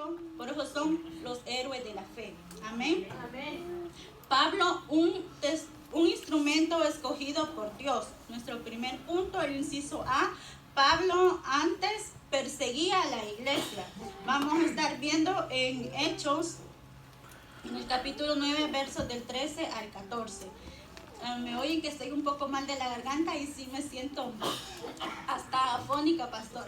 Cristo, por eso son los héroes de la fe. Amén. Amén. Pablo, un instrumento escogido por Dios. Nuestro primer punto, el inciso A. Pablo antes perseguía a la iglesia. Vamos a estar viendo en Hechos, en el capítulo 9, versos del 13 al 14. Me oyen que estoy un poco mal de la garganta y sí me siento hasta afónica, pastor.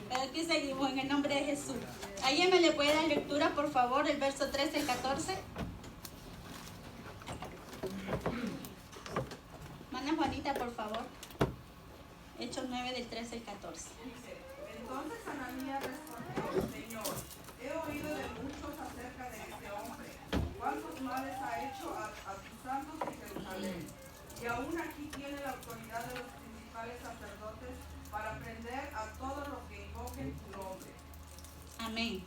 Pero aquí seguimos en el nombre de Jesús. ¿Alguien me le puede dar lectura, por favor, el verso 13 al 14? Mana Juanita, por favor. Hechos 9 del 13 al 14. Dice, entonces Ananías respondió, Señor, he oído de muchos acerca de este hombre, cuántos males ha hecho a tus santos en Jerusalén, y aún aquí tiene la autoridad de los principales sacerdotes para prender a todos los que invoquen tu nombre. Amén.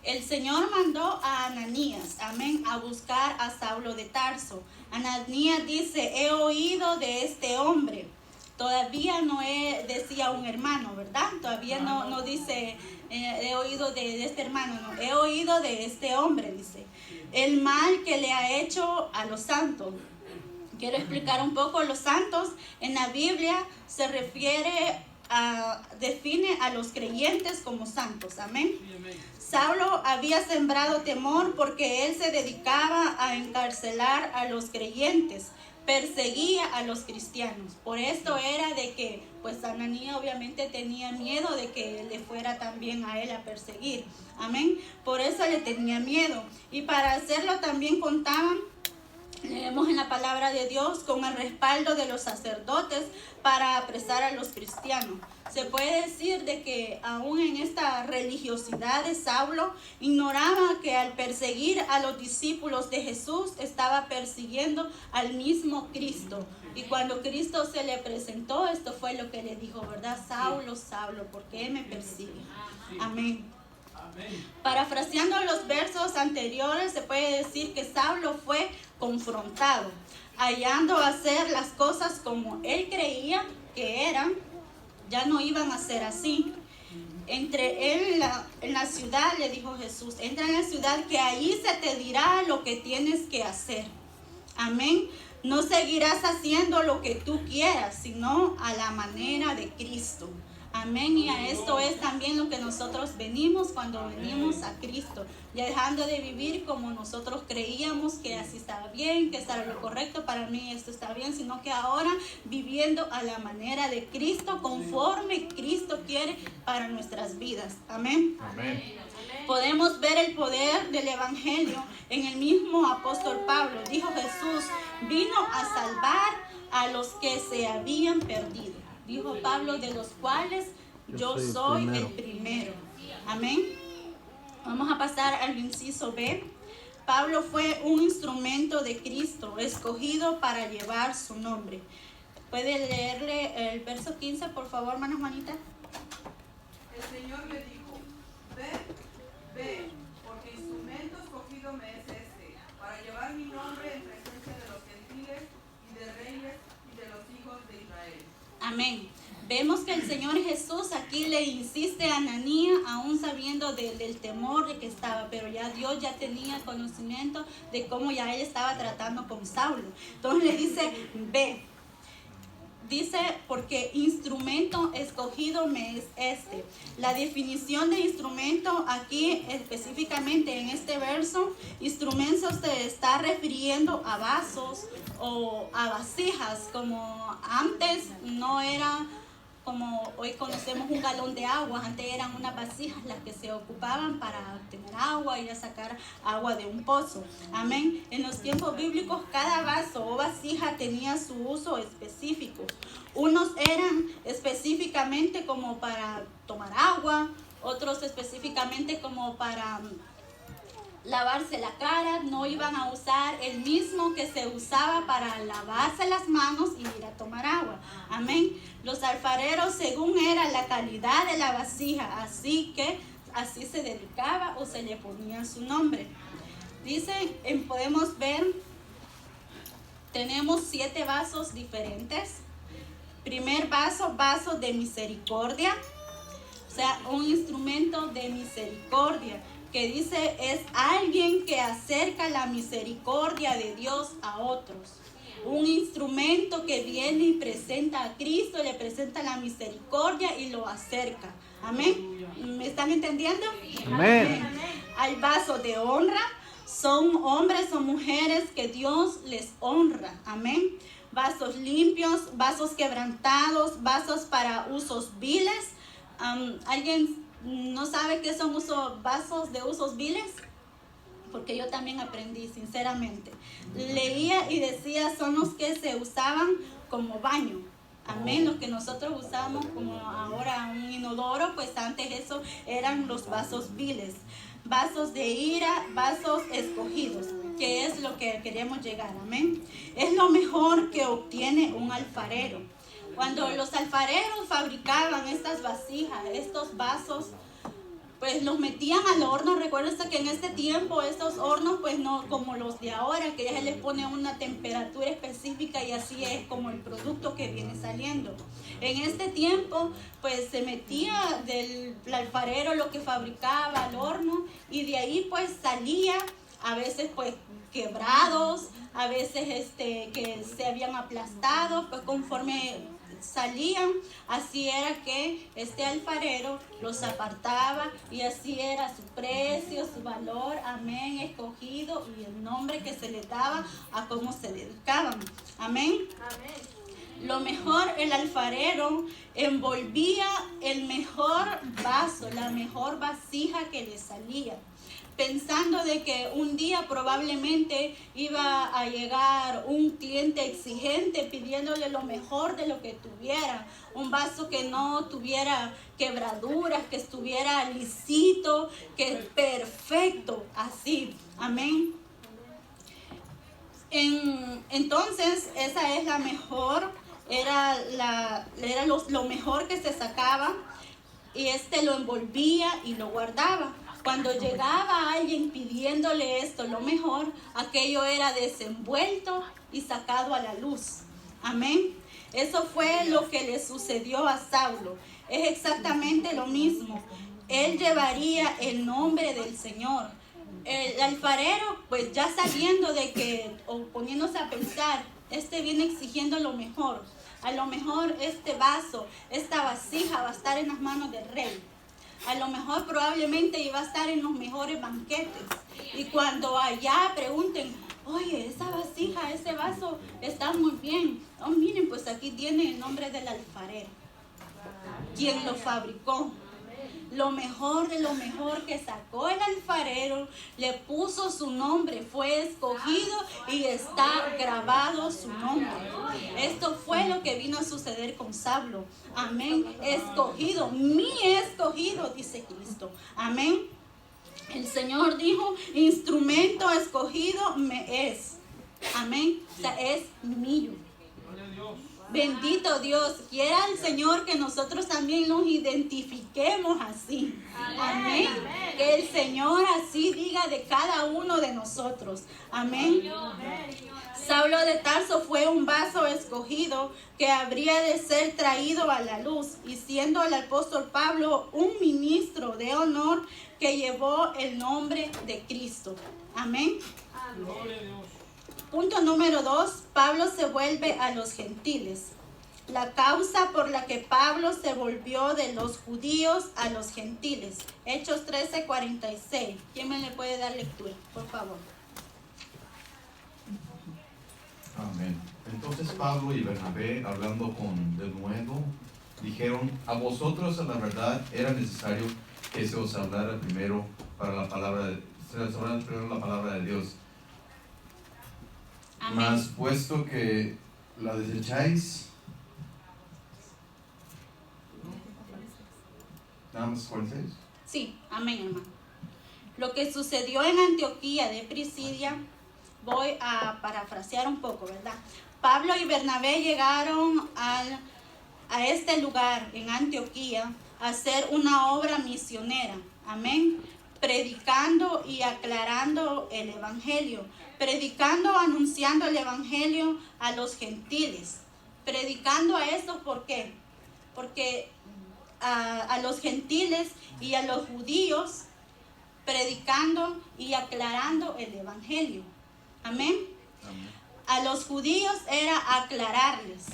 El Señor mandó a Ananías, amén, a buscar a Saulo de Tarso. Ananías dice, he oído de este hombre. Todavía no decía un hermano, ¿verdad? Todavía no dice, he oído de este hermano, no. He oído de este hombre, dice. El mal que le ha hecho a los santos. Quiero explicar un poco. Los santos en la Biblia se refiere define a los creyentes como santos. Amén. Saulo había sembrado temor porque él se dedicaba a encarcelar a los creyentes, perseguía a los cristianos. Por esto era de que pues Ananías obviamente tenía miedo de que le fuera también a él a perseguir. Amén. Por eso le tenía miedo. Y para hacerlo también contaban, leemos en la palabra de Dios, con el respaldo de los sacerdotes para apresar a los cristianos. Se puede decir de que aún en esta religiosidad de Saulo, ignoraba que al perseguir a los discípulos de Jesús, estaba persiguiendo al mismo Cristo. Y cuando Cristo se le presentó, esto fue lo que le dijo, ¿verdad? Saulo, Saulo, ¿por qué me persigue? Amén. Parafraseando los versos anteriores, se puede decir que Saulo fue confrontado, hallando hacer las cosas como él creía que eran, ya no iban a ser así. Entre él en la ciudad, le dijo Jesús, entra en la ciudad que ahí se te dirá lo que tienes que hacer. Amén. No seguirás haciendo lo que tú quieras, sino a la manera de Cristo. Amén. Y a esto es también lo que nosotros venimos cuando venimos a Cristo, ya dejando de vivir como nosotros creíamos que así estaba bien, que esto era lo correcto, para mí esto está bien, sino que ahora viviendo a la manera de Cristo, conforme Cristo quiere para nuestras vidas. Amén. Amén. Podemos ver el poder del evangelio en el mismo apóstol Pablo. Dijo Jesús, vino a salvar a los que se habían perdido. Dijo Pablo, de los cuales yo soy el primero. Amén. Vamos a pasar al inciso B. Pablo fue un instrumento de Cristo, escogido para llevar su nombre. ¿Puede leerle el verso 15, por favor, hermana Juanita? El Señor le dijo, ve, porque instrumento escogido me es este, para llevar mi nombre en presencia de los gentiles y de reyes y de los hijos de Israel. Amén. Vemos que el Señor Jesús aquí le insiste a Ananías, aún sabiendo del temor de que estaba, pero ya Dios ya tenía conocimiento de cómo ya él estaba tratando con Saulo. Entonces le dice, ve. Dice, porque instrumento escogido me es este. La definición de instrumento aquí específicamente en este verso, instrumento se está refiriendo a vasos o a vasijas, como antes no era como hoy conocemos un galón de agua. Antes eran unas vasijas las que se ocupaban para obtener agua y a sacar agua de un pozo. Amén. En los tiempos bíblicos cada vaso o vasija tenía su uso específico. Unos eran específicamente como para tomar agua, otros específicamente como para lavarse la cara. No iban a usar el mismo que se usaba para lavarse las manos y ir a tomar agua. Amén. Los alfareros, según era la calidad de la vasija, así se dedicaba o se le ponía su nombre. Dice, podemos ver, tenemos 7 vasos diferentes. Primer vaso, vaso de misericordia. O sea, un instrumento de misericordia, que dice es alguien que acerca la misericordia de Dios a otros. Un instrumento que viene y presenta a Cristo, le presenta la misericordia y lo acerca. Amén. ¿Me están entendiendo? Amén. Hay vasos de honra, son hombres o mujeres que Dios les honra. Amén. Vasos limpios, vasos quebrantados, vasos para usos viles. ¿Alguien no sabe qué son vasos de usos viles? Porque yo también aprendí, sinceramente. Leía y decía, son los que se usaban como baño. Amén, los que nosotros usamos como ahora un inodoro, pues antes eso eran los vasos viles. Vasos de ira, vasos escogidos, que es lo que queremos llegar, amén. Es lo mejor que obtiene un alfarero. Cuando los alfareros fabricaban estas vasijas, estos vasos, pues los metían al horno. Recuerden que en este tiempo estos hornos, pues no como los de ahora, que ya se les pone una temperatura específica y así es como el producto que viene saliendo. En este tiempo, pues se metía del alfarero lo que fabricaba al horno y de ahí pues salía, a veces pues quebrados, a veces que se habían aplastado, pues conforme salían, así era que este alfarero los apartaba y así era su precio, su valor, amén, escogido y el nombre que se les daba a cómo se dedicaban, amén. Lo mejor, el alfarero envolvía el mejor vaso, la mejor vasija que le salía, pensando de que un día probablemente iba a llegar un cliente exigente pidiéndole lo mejor de lo que tuviera, un vaso que no tuviera quebraduras, que estuviera lisito, que perfecto, así, amén. Entonces esa es la mejor, era lo mejor que se sacaba y lo envolvía y lo guardaba. Cuando llegaba alguien pidiéndole esto, lo mejor, aquello era desenvuelto y sacado a la luz. Amén. Eso fue lo que le sucedió a Saulo. Es exactamente lo mismo. Él llevaría el nombre del Señor. El alfarero, pues ya sabiendo de que, o poniéndose a pensar, viene exigiendo lo mejor. A lo mejor este vaso, esta vasija va a estar en las manos del rey. A lo mejor probablemente iba a estar en los mejores banquetes. Y cuando allá pregunten, oye, esa vasija, ese vaso está muy bien. Oh, miren, pues aquí tiene el nombre del alfarero, quien lo fabricó. Lo mejor de lo mejor que sacó el alfarero, le puso su nombre, fue escogido y está grabado su nombre. Esto fue lo que vino a suceder con Saulo. Amén. Escogido, mi escogido, dice Cristo. Amén. El Señor dijo, instrumento escogido me es. Amén. O sea, es mío. Bendito Dios, quiera el Señor que nosotros también nos identifiquemos así. Amén. Que el Señor así diga de cada uno de nosotros. Amén. Saulo de Tarso fue un vaso escogido que habría de ser traído a la luz, y siendo el apóstol Pablo un ministro de honor que llevó el nombre de Cristo. Amén. Punto número 2, Pablo se vuelve a los gentiles. La causa por la que Pablo se volvió de los judíos a los gentiles. Hechos 13:46. ¿Quién me le puede dar lectura, por favor? Amén. Entonces Pablo y Bernabé, hablando de nuevo, dijeron, a vosotros a la verdad era necesario que se os hablara primero la palabra de Dios. Amén. Mas puesto que la desecháis, ¿nada más 46? Sí, amén, hermano. Lo que sucedió en Antioquía de Pisidia, voy a parafrasear un poco, ¿verdad? Pablo y Bernabé llegaron a este lugar en Antioquía a hacer una obra misionera, amén, predicando y aclarando el evangelio, predicando, anunciando el evangelio a los gentiles, predicando a estos, ¿por qué? Porque a los gentiles y a los judíos, predicando y aclarando el evangelio. Amén. Amén. A los judíos era aclararles.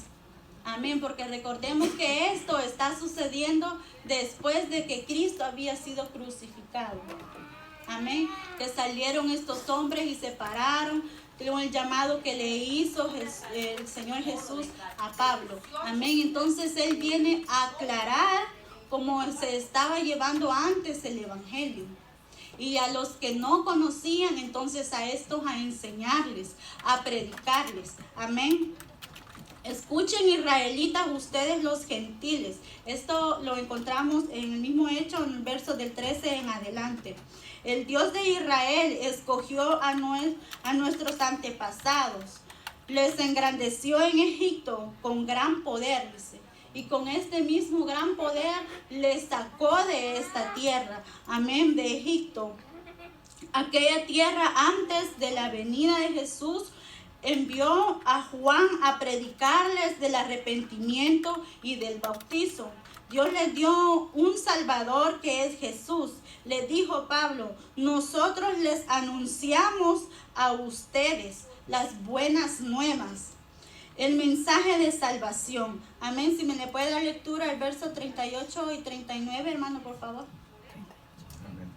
Amén, porque recordemos que esto está sucediendo después de que Cristo había sido crucificado. Amén, que salieron estos hombres y se pararon con el llamado que le hizo el Señor Jesús a Pablo. Amén, entonces Él viene a aclarar cómo se estaba llevando antes el evangelio. Y a los que no conocían, entonces a estos a enseñarles, a predicarles. Amén. Escuchen, israelitas, ustedes los gentiles. Esto lo encontramos en el mismo hecho, en el verso del 13 en adelante. El Dios de Israel escogió a nuestros antepasados. Les engrandeció en Egipto con gran poder, dice. Y con este mismo gran poder les sacó de esta tierra. Amén, de Egipto. Aquella tierra antes de la venida de Jesús envió a Juan a predicarles del arrepentimiento y del bautizo. Dios les dio un Salvador que es Jesús. Le dijo Pablo, nosotros les anunciamos a ustedes las buenas nuevas, el mensaje de salvación. Amén. Si me le puede dar lectura al verso 38 y 39, hermano, por favor. Amén.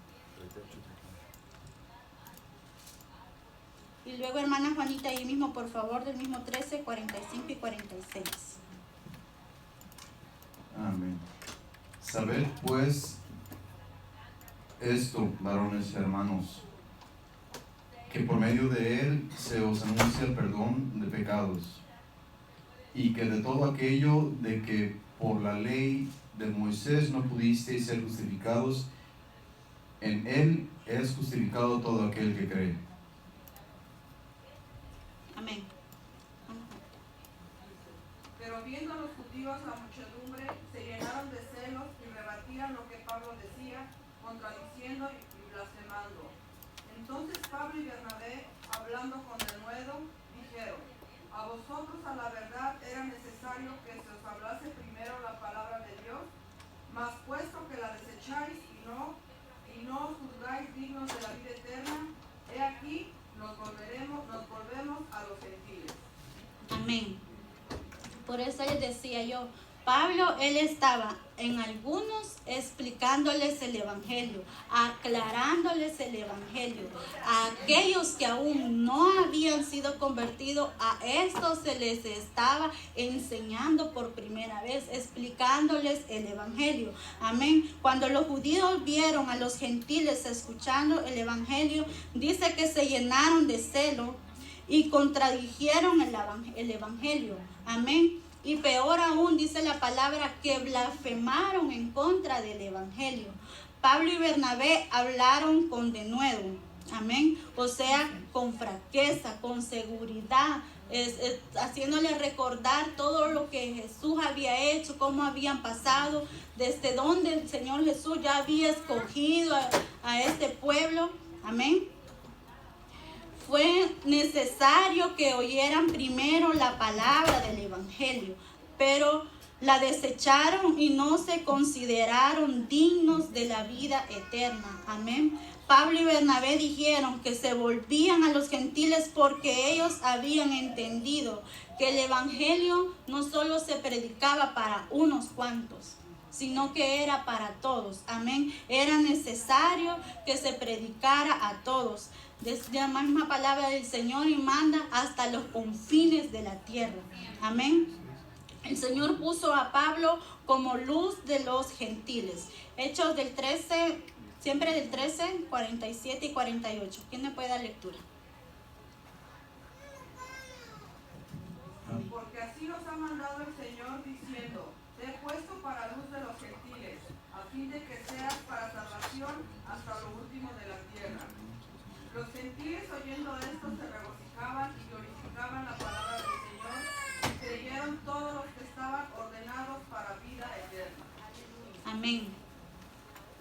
Y luego, hermana Juanita, ahí mismo, por favor, del mismo 13, 45 y 46. Amén. Sabed pues esto, varones y hermanos, que por medio de él se os anuncia el perdón de pecados, y que de todo aquello de que por la ley de Moisés no pudisteis ser justificados, en él es justificado todo aquel que cree. Amén. Pero viendo los judíos la muchedumbre, se llenaron de celos y rebatían lo que Pablo decía, contradiciendo y blasfemando. Entonces Pablo y Bernabé, hablando con denuedo, dijeron: a vosotros a la verdad era necesario que se os hablase primero la palabra de Dios, mas puesto que la desecháis y no os juzgáis dignos de la vida eterna, he aquí nos volvemos a los gentiles. Amén. Por eso les decía yo, Pablo, él estaba en algunos explicándoles el evangelio, aclarándoles el evangelio. A aquellos que aún no habían sido convertidos, a estos se les estaba enseñando por primera vez, explicándoles el evangelio. Amén. Cuando los judíos vieron a los gentiles escuchando el evangelio, dice que se llenaron de celo y contradijeron el evangelio. Amén. Y peor aún, dice la palabra, que blasfemaron en contra del evangelio. Pablo y Bernabé hablaron con denuedo. Amén. O sea, con franqueza, con seguridad, haciéndole recordar todo lo que Jesús había hecho, cómo habían pasado, desde donde el Señor Jesús ya había escogido a este pueblo. Amén. Fue necesario que oyeran primero la palabra del evangelio, pero la desecharon y no se consideraron dignos de la vida eterna. Amén. Pablo y Bernabé dijeron que se volvían a los gentiles porque ellos habían entendido que el evangelio no solo se predicaba para unos cuantos, sino que era para todos. Amén. Era necesario que se predicara a todos. Desde la misma palabra del Señor y manda hasta los confines de la tierra. Amén. El Señor puso a Pablo como luz de los gentiles. Hechos del 13, siempre del 13, 47 y 48. ¿Quién me puede dar lectura? Porque así os ha mandado el Señor diciendo: te he puesto para luz de los gentiles, a fin de que seas para salvación hasta lo último de la tierra. Los gentiles, oyendo esto, se regocijaban y glorificaban la palabra del Señor, y creyeron todos los que estaban ordenados para vida eterna. Amén.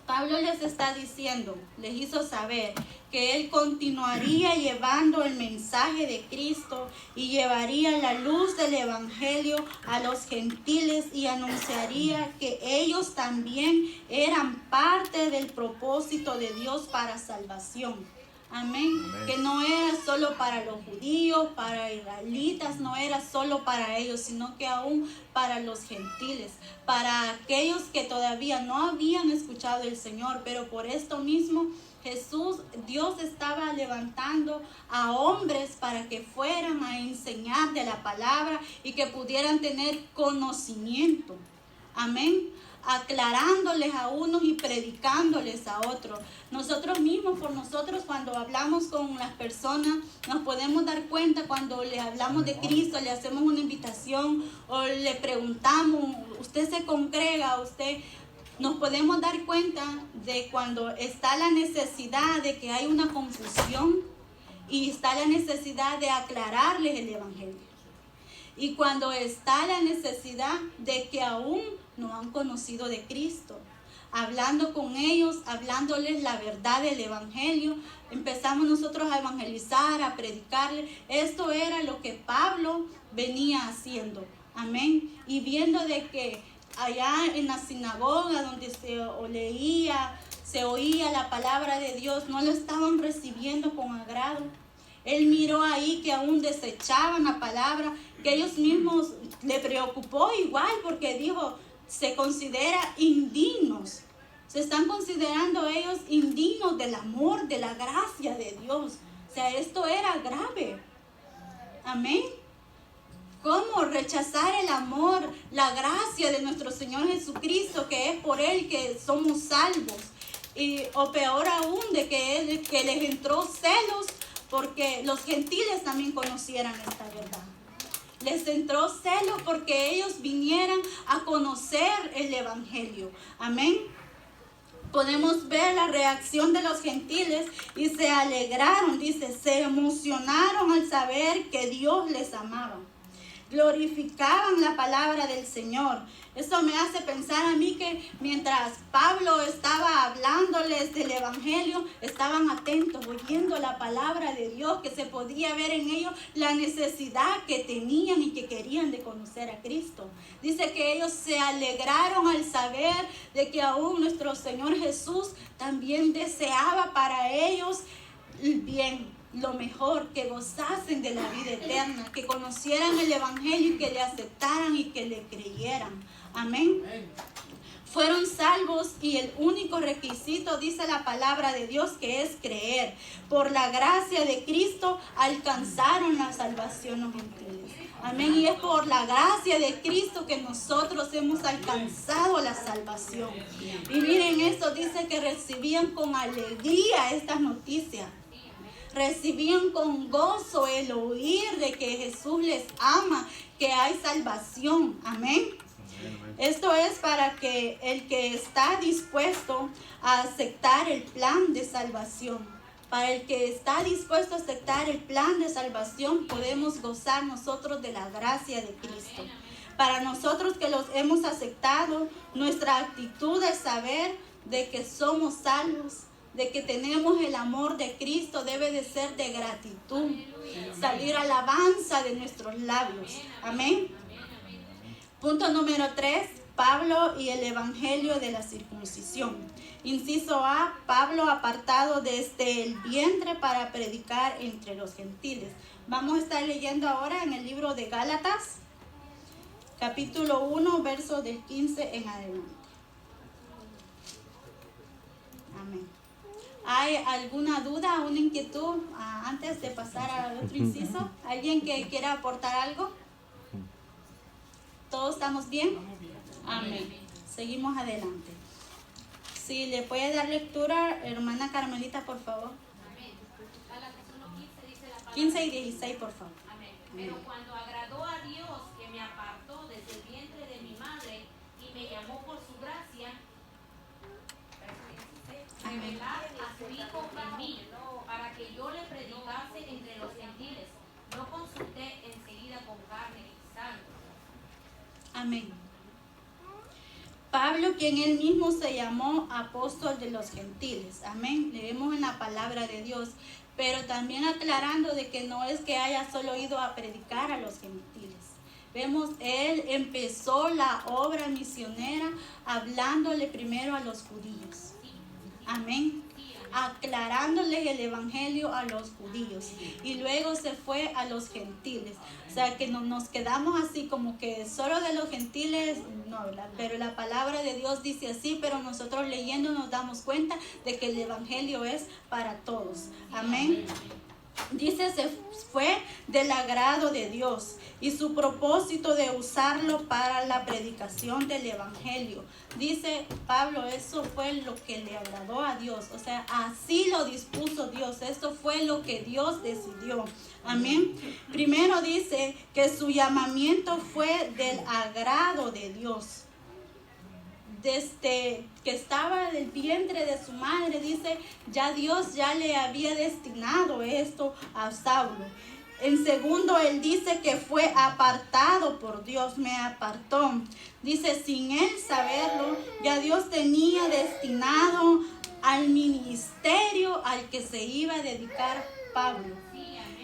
Pablo les está diciendo, les hizo saber que él continuaría llevando el mensaje de Cristo y llevaría la luz del Evangelio a los gentiles y anunciaría que ellos también eran parte del propósito de Dios para salvación. Amén. Amén. Que no era solo para los judíos, para israelitas, no era solo para ellos, sino que aún para los gentiles, para aquellos que todavía no habían escuchado el Señor, pero por esto mismo Dios estaba levantando a hombres para que fueran a enseñar de la palabra y que pudieran tener conocimiento. Amén. Aclarándoles a unos y predicándoles a otros. Nosotros mismos, por nosotros, cuando hablamos con las personas, nos podemos dar cuenta cuando le hablamos de Cristo, le hacemos una invitación o le preguntamos, ¿usted se congrega? Nos podemos dar cuenta de cuando está la necesidad de que hay una confusión y está la necesidad de aclararles el Evangelio. Y cuando está la necesidad de que aún no han conocido de Cristo, hablando con ellos, hablándoles la verdad del Evangelio, empezamos nosotros a evangelizar, a predicarles. Esto era lo que Pablo venía haciendo. Amén. Y viendo de que allá en la sinagoga donde se oía la palabra de Dios, no lo estaban recibiendo con agrado. Él miró ahí que aún desechaban la palabra, que ellos mismos le preocupó igual porque dijo, se considera indignos. Se están considerando ellos indignos del amor, de la gracia de Dios. O sea, esto era grave. Amén. ¿Cómo rechazar el amor, la gracia de nuestro Señor Jesucristo, que es por Él que somos salvos? O peor aún, de que les entró celos porque los gentiles también conocieran esta verdad. Les entró celo porque ellos vinieran a conocer el Evangelio. Amén. Podemos ver la reacción de los gentiles y se alegraron, dice, se emocionaron al saber que Dios les amaba. Glorificaban la palabra del Señor. Eso me hace pensar a mí que mientras Pablo estaba hablándoles del Evangelio, estaban atentos, oyendo la palabra de Dios, que se podía ver en ellos la necesidad que tenían y que querían de conocer a Cristo. Dice que ellos se alegraron al saber de que aún nuestro Señor Jesús también deseaba para ellos el bien, lo mejor, que gozasen de la vida eterna, que conocieran el Evangelio y que le aceptaran y que le creyeran. Amén. Fueron salvos y el único requisito, dice la palabra de Dios, que es creer. Por la gracia de Cristo alcanzaron la salvación los gentiles. Amén. Y es por la gracia de Cristo que nosotros hemos alcanzado la salvación. Y miren esto, dice que recibían con alegría estas noticias. Recibían con gozo el oír de que Jesús les ama, que hay salvación. Amén. Esto es para que el que está dispuesto a aceptar el plan de salvación, para el que está dispuesto a aceptar el plan de salvación, podemos gozar nosotros de la gracia de Cristo. Para nosotros que los hemos aceptado, nuestra actitud es saber de que somos salvos, de que tenemos el amor de Cristo, debe de ser de gratitud, salir alabanza de nuestros labios. Amén. Punto número 3, Pablo y el evangelio de la circuncisión. Inciso A, Pablo apartado desde el vientre para predicar entre los gentiles. Vamos a estar leyendo ahora en el libro de Gálatas, capítulo 1, verso del 15 en adelante. Amén. ¿Hay alguna duda, una inquietud antes de pasar al otro inciso? ¿Alguien que quiera aportar algo? ¿Todos estamos bien? Amén. Seguimos adelante. Si le puede dar lectura, hermana Carmelita, por favor. Amén. Gálatas 1:15 dice la palabra. 15 y 16, por favor. Amén. Pero cuando agradó a Dios, que me apartó desde el vientre de mi madre y me llamó por su gracia, revelar a su Hijo en mí, para que yo le predicase entre los gentiles. No consulté enseguida con carne y sangre. Amén. Pablo, quien él mismo se llamó apóstol de los gentiles. Amén. Leemos en la palabra de Dios. Pero también aclarando de que no es que haya solo ido a predicar a los gentiles. Vemos, él empezó la obra misionera hablándole primero a los judíos. Amén. Aclarándoles el evangelio a los judíos. Y luego se fue a los gentiles. O sea que no nos quedamos así como que solo de los gentiles, no, pero la palabra de Dios dice así, pero nosotros leyendo nos damos cuenta de que el evangelio es para todos. Amén. Dice, se fue del agrado de Dios y su propósito de usarlo para la predicación del evangelio. Dice Pablo, eso fue lo que le agradó a Dios. O sea, así lo dispuso Dios. Eso fue lo que Dios decidió. Amén. Primero dice que su llamamiento fue del agrado de Dios. Desde que estaba en el vientre de su madre, dice, ya Dios ya le había destinado esto a Saulo. En segundo, él dice que fue apartado por Dios, me apartó. Dice, sin él saberlo, ya Dios tenía destinado al ministerio al que se iba a dedicar Pablo.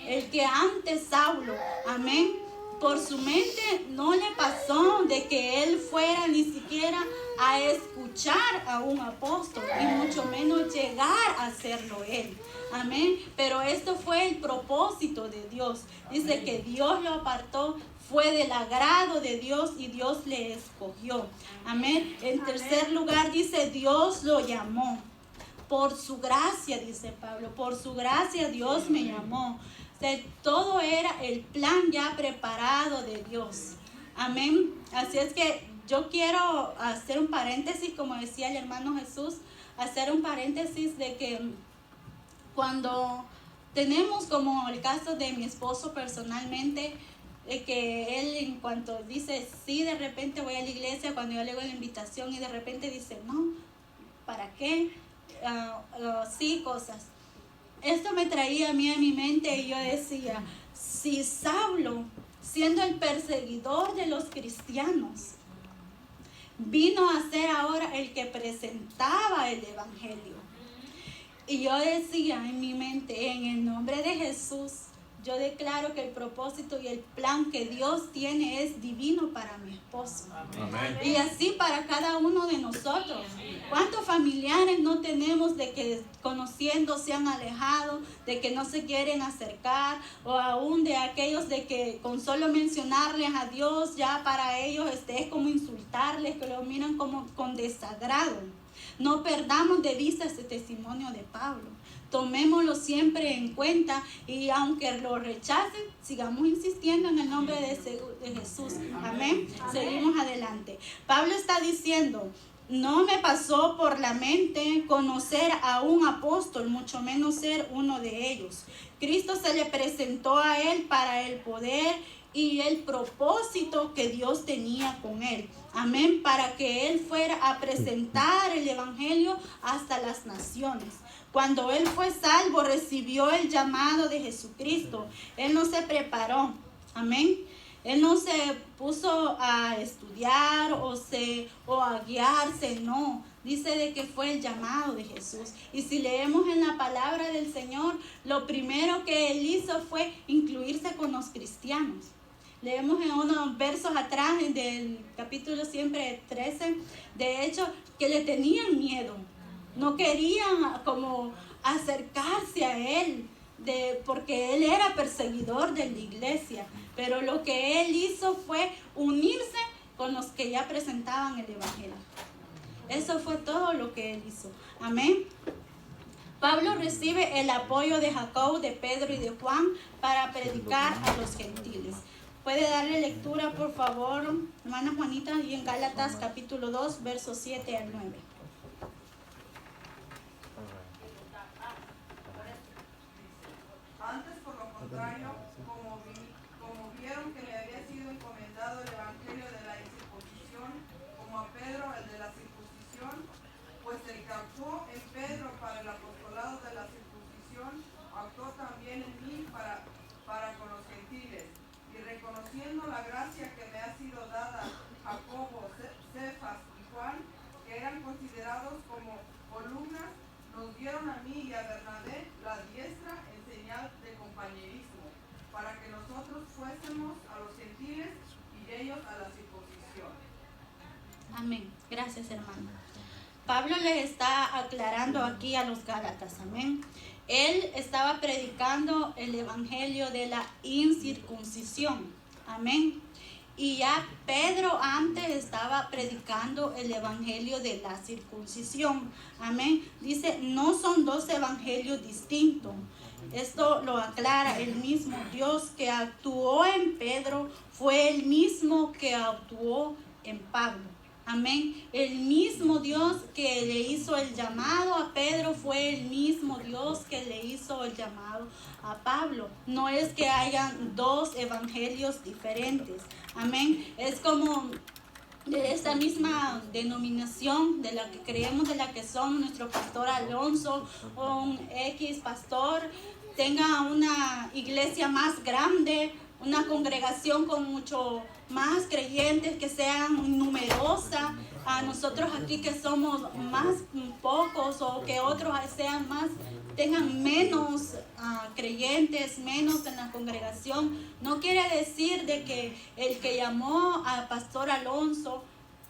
El que antes Saulo, amén, por su mente no le pasó de que él fuera ni siquiera a escuchar a un apóstol y mucho menos llegar a hacerlo él. Amén. Pero esto fue el propósito de Dios. Dice que Dios lo apartó, fue del agrado de Dios y Dios le escogió. Amén. En tercer lugar dice, Dios lo llamó. Por su gracia, dice Pablo, por su gracia Dios me llamó. O sea, todo era el plan ya preparado de Dios. Amén. Así es que yo quiero hacer un paréntesis, como decía el hermano Jesús, hacer un paréntesis de que cuando tenemos, como el caso de mi esposo personalmente, que él en cuanto dice sí, de repente voy a la iglesia, cuando yo le hago la invitación y de repente dice no, ¿para qué? Sí, cosas. Esto me traía a mí a mi mente y yo decía, si Saulo, siendo el perseguidor de los cristianos, vino a ser ahora el que presentaba el evangelio. Y yo decía en mi mente, en el nombre de Jesús, yo declaro que el propósito y el plan que Dios tiene es divino para mi esposo. Amén. Y así para cada uno de nosotros. ¿Cuántos familiares no tenemos de que conociendo se han alejado, de que no se quieren acercar, o aún de aquellos de que con solo mencionarles a Dios ya para ellos es como insultarles, que lo miran como con desagrado? No perdamos de vista este testimonio de Pablo. Tomémoslo siempre en cuenta y aunque lo rechacen, sigamos insistiendo en el nombre de Jesús. Amén. Seguimos adelante. Pablo está diciendo, no me pasó por la mente conocer a un apóstol, mucho menos ser uno de ellos. Cristo se le presentó a él para el poder y el propósito que Dios tenía con él. Amén. Para que él fuera a presentar el evangelio hasta las naciones. Cuando él fue salvo, recibió el llamado de Jesucristo. Él no se preparó. Amén. Él no se puso a estudiar o a guiarse, no. Dice de que fue el llamado de Jesús. Y si leemos en la palabra del Señor, lo primero que él hizo fue incluirse con los cristianos. Leemos en unos versos atrás del capítulo siempre 13, de hecho, que le tenían miedo. No querían como acercarse a él, porque él era perseguidor de la iglesia. Pero lo que él hizo fue unirse con los que ya presentaban el evangelio. Eso fue todo lo que él hizo. Amén. Pablo recibe el apoyo de Jacob, de Pedro y de Juan para predicar a los gentiles. ¿Puede darle lectura, por favor, hermana Juanita, y en Gálatas capítulo 2, versos 7 al 9? Antes, por lo contrario, como vieron que me había sido encomendado el evangelio de la incircuncisión, como a Pedro el de la circuncisión, pues el que actuó en Pedro para el apostolado de la circuncisión, actuó también en mí para con los gentiles. Y reconociendo la gracia que me ha sido dada Jacobo, Cefas y Juan, Amén. Gracias, hermano. Pablo les está aclarando aquí a los Gálatas. Amén. Él estaba predicando el evangelio de la incircuncisión. Amén. Y ya Pedro antes estaba predicando el evangelio de la circuncisión. Amén. Dice, no son dos evangelios distintos. Esto lo aclara el mismo Dios que actuó en Pedro, fue el mismo que actuó en Pablo. Amén. El mismo Dios que le hizo el llamado a Pedro fue el mismo Dios que le hizo el llamado a Pablo. No es que hayan dos evangelios diferentes. Amén. Es como de esta misma denominación de la que creemos, de la que son nuestro pastor Alonso o un X pastor, tenga una iglesia más grande, una congregación con mucho más creyentes, que sean numerosa, a nosotros aquí que somos más pocos, o que otros sean más, tengan menos creyentes, menos en la congregación. No quiere decir de que el que llamó a pastor Alonso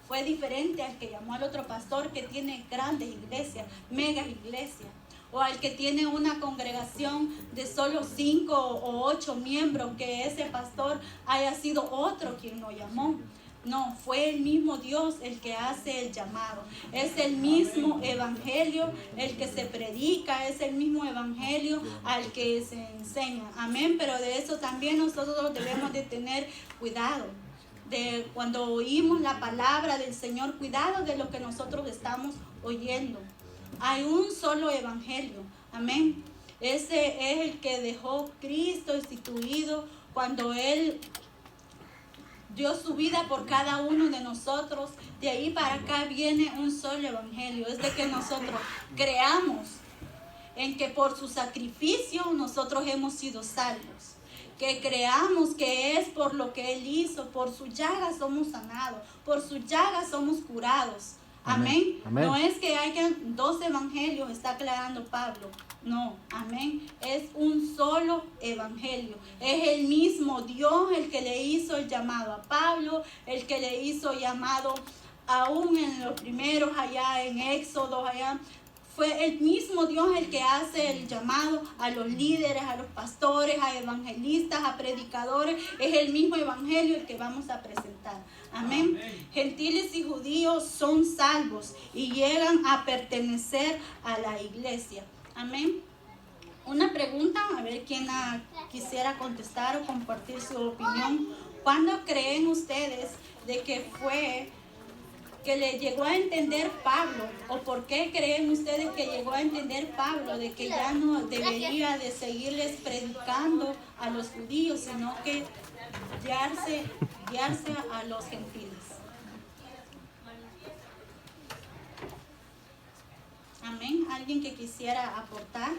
fue diferente al que llamó al otro pastor que tiene grandes iglesias, mega iglesias, o al que tiene una congregación de solo 5 o 8 miembros, que ese pastor haya sido otro quien lo llamó. No, fue el mismo Dios el que hace el llamado. Es el mismo evangelio el que se predica, es el mismo evangelio al que se enseña. Amén, pero de eso también nosotros debemos de tener cuidado. De cuando oímos la palabra del Señor, cuidado de lo que nosotros estamos oyendo. Hay un solo evangelio, amén. Ese es el que dejó Cristo instituido cuando Él dio su vida por cada uno de nosotros. De ahí para acá viene un solo evangelio. Es de que nosotros creamos en que por su sacrificio nosotros hemos sido salvos. Que creamos que es por lo que Él hizo, por su llaga somos sanados, por su llaga somos curados. Amén. Amén. No es que hayan dos evangelios, está aclarando Pablo. No, amén. Es un solo evangelio. Es el mismo Dios el que le hizo el llamado a Pablo, el que le hizo llamado aún en los primeros allá en Éxodo, allá. Fue el mismo Dios el que hace el llamado a los líderes, a los pastores, a evangelistas, a predicadores. Es el mismo evangelio el que vamos a presentar. Amén. Gentiles y judíos son salvos y llegan a pertenecer a la iglesia. Amén. Una pregunta, a ver quién quisiera contestar o compartir su opinión. ¿Cuándo creen ustedes de que fue que le llegó a entender Pablo? ¿O por qué creen ustedes que llegó a entender Pablo de que ya no debería de seguirles predicando a los judíos, sino que guiarse a los gentiles? Amén. ¿Alguien que quisiera aportar?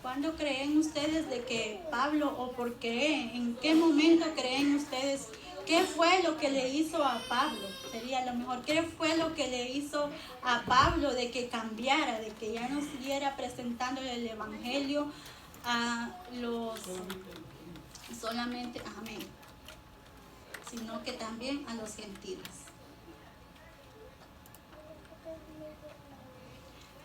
¿Cuándo creen ustedes de que Pablo, o por qué, en qué momento creen ustedes, qué fue lo que le hizo a Pablo? Sería lo mejor, ¿qué fue lo que le hizo a Pablo de que cambiara, de que ya no siguiera presentando el evangelio a los solamente, amén, sino que también a los gentiles?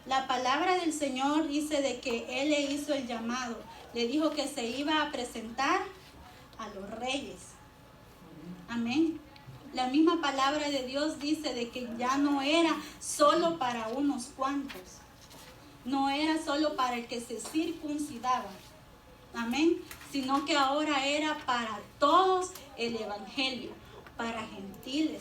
La palabra del Señor dice de que Él le hizo el llamado. Le dijo que se iba a presentar a los reyes. Amén. La misma palabra de Dios dice de que ya no era solo para unos cuantos. No era solo para el que se circuncidaba. Amén. Sino que ahora era para todos el evangelio. Para gentiles.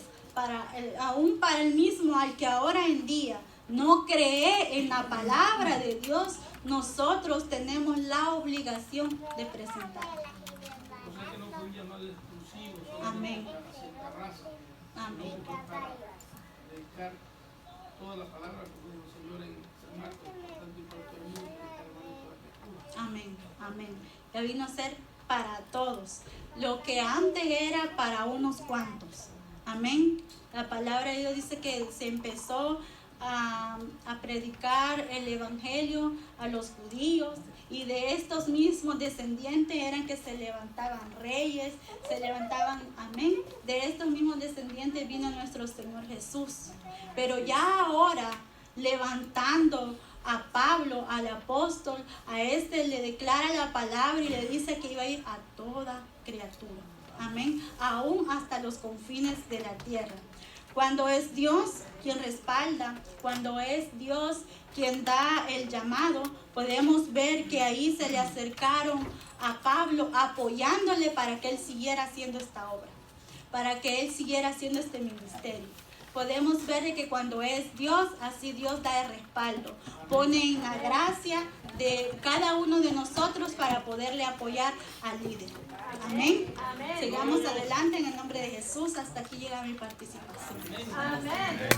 Aún para el mismo al que ahora en día no cree en la palabra de Dios, nosotros tenemos la obligación de presentar. O sea que no fue un llamado exclusivo, Amén. para cierta raza. Amén. No fue para dedicar toda la palabra, como dijo el Señor en San Marcos, tanto y por todo el mundo, predicar el evangelio a toda criatura. Amén. Amén. Ya vino a ser para todos. Lo que antes era para unos cuantos. Amén. La palabra de Dios dice que se empezó a predicar el evangelio a los judíos, Y de estos mismos descendientes eran que se levantaban reyes, se levantaban, amén. De estos mismos descendientes vino nuestro Señor Jesús. Pero ya ahora, levantando a Pablo, al apóstol, a este le declara la palabra y le dice que iba a ir a toda criatura. Amén. Aún hasta los confines de la tierra. Cuando es Dios quien respalda, cuando es Dios quien da el llamado, podemos ver que ahí se le acercaron a Pablo apoyándole para que él siguiera haciendo esta obra, para que él siguiera haciendo este ministerio. Podemos ver que cuando es Dios, así Dios da el respaldo, pone en la gracia de cada uno de nosotros para poderle apoyar al líder. Amén. Sigamos adelante en el nombre de Jesús. Hasta aquí llega mi participación. Amén.